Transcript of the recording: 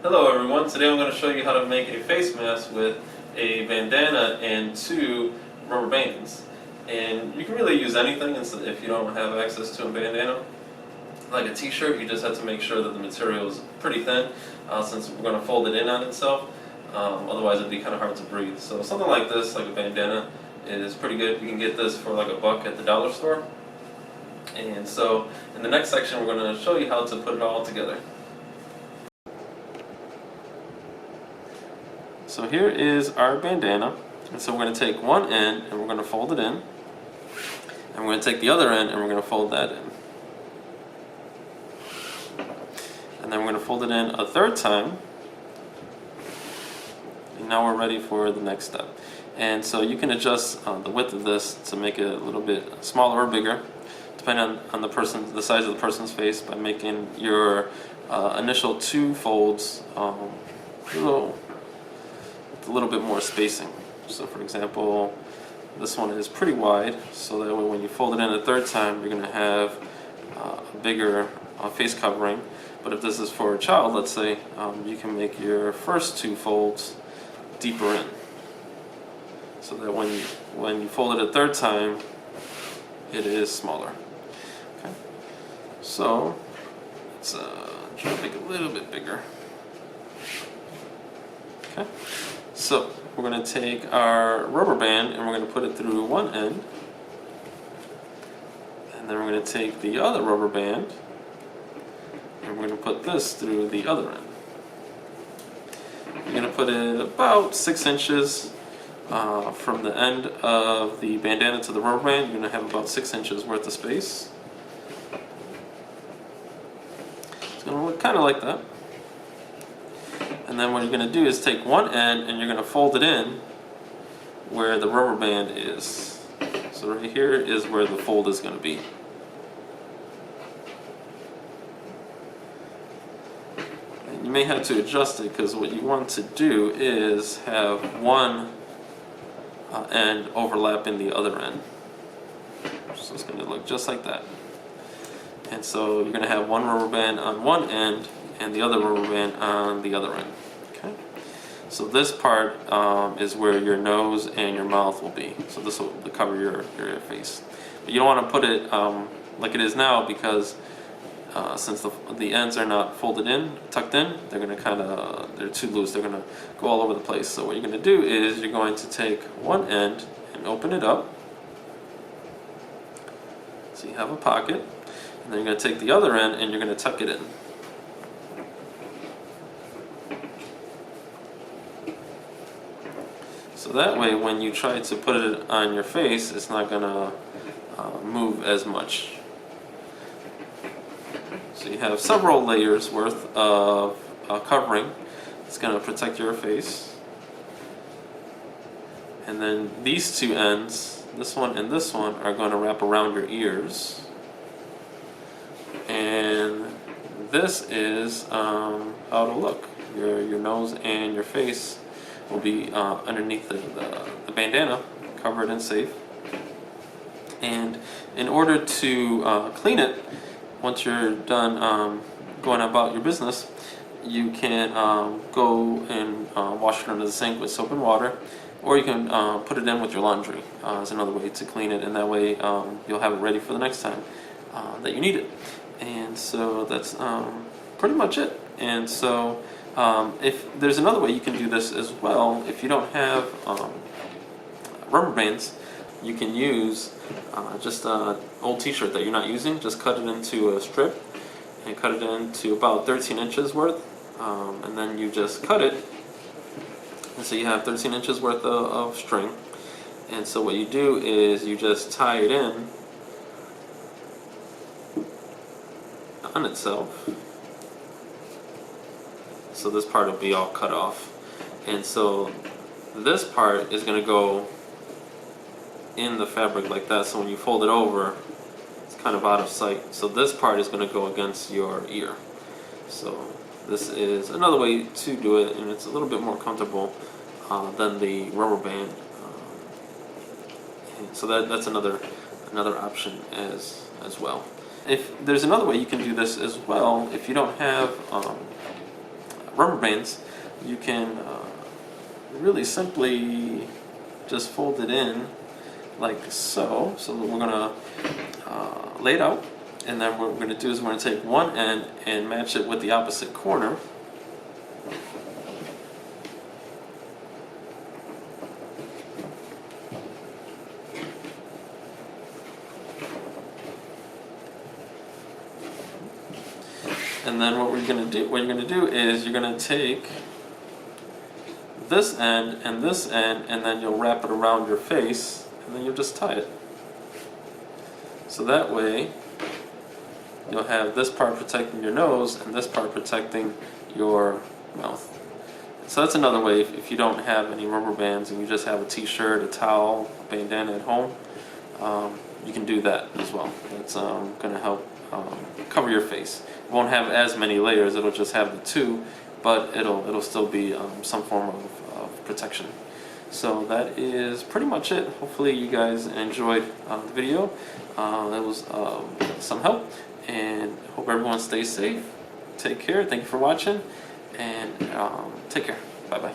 Hello everyone, today I'm going to show you how to make a face mask with a bandana and two rubber bands. And you can really use anything if you don't have access to a bandana. Like a t-shirt, you just have to make sure that the material is pretty thin since we're going to fold it in on itself. Otherwise it'd be kind of hard to breathe. So something like this, like a bandana, is pretty good. You can get this for like $1 at the dollar store. And so in the next section we're going to show you how to put it all together. So here is our bandana, and so we're going to take one end and we're going to fold it in, and we're going to take the other end and we're going to fold that in, and then we're going to fold it in a third time, and now we're ready for the next step. And so you can adjust the width of this to make it a little bit smaller or bigger, depending on the size of the person's face, by making your initial two folds a little bit more spacing. So for example, this one is pretty wide, so that way when you fold it in a third time you're going to have a bigger face covering. But if this is for a child, let's say, you can make your first two folds deeper in, so that when you fold it a third time it is smaller. Okay, so let's try to make it a little bit bigger. Okay. So we're going to take our rubber band and we're going to put it through one end, and then we're going to take the other rubber band and we're going to put this through the other end. We're going to put it about 6 inches from the end of the bandana to the rubber band. You're going to have about 6 inches worth of space. It's going to look kind of like that. And then what you're going to do is take one end and you're going to fold it in where the rubber band is. So right here is where the fold is going to be. And you may have to adjust it, because what you want to do is have one end overlapping the other end. So it's going to look just like that. And so you're going to have one rubber band on one end and the other rubber band on the other end. Okay. So this part is where your nose and your mouth will be. So this will cover your face. But you don't want to put it like it is now, because since the ends are not folded in, tucked in, they're going to they're too loose. They're going to go all over the place. So what you're going to do is you're going to take one end and open it up. So you have a pocket, and then you're going to take the other end and you're going to tuck it in. So that way when you try to put it on your face, it's not going to move as much. So you have several layers worth of covering. It's going to protect your face. And then these two ends, this one and this one, are going to wrap around your ears. And this is how it'll look. Your nose and your face will be underneath the bandana, covered and safe. And in order to clean it, once you're done going about your business, you can go and wash it under the sink with soap and water, or you can put it in with your laundry as another way to clean it, and that way you'll have it ready for the next time that you need it. And so that's pretty much it. And so if there's another way you can do this as well, if you don't have rubber bands, you can use just an old t-shirt that you're not using. Just cut it into a strip and cut it into about 13 inches worth, and then you just cut it, and so you have 13 inches worth of string. And so what you do is you just tie it in on itself. So this part will be all cut off, and so this part is going to go in the fabric like that, so when you fold it over it's kind of out of sight. So this part is going to go against your ear. So this is another way to do it, and it's a little bit more comfortable than the rubber band. And so that's another option as well. If there's another way you can do this as well, if you don't have rubber bands, you can really simply just fold it in like so. So we're gonna lay it out, and then what we're gonna do is we're gonna take one end and match it with the opposite corner. And then what you're gonna do is you're gonna take this end, and then you'll wrap it around your face, and then you'll just tie it. So that way, you'll have this part protecting your nose and this part protecting your mouth. So that's another way if you don't have any rubber bands and you just have a t-shirt, a towel, a bandana at home, you can do that as well. That's going to help cover your face. It won't have as many layers, it'll just have the two, but it'll still be some form of protection. So that is pretty much it. Hopefully you guys enjoyed the video. It was some help, and hope everyone stays safe. Take care. Thank you for watching, and take care. Bye bye.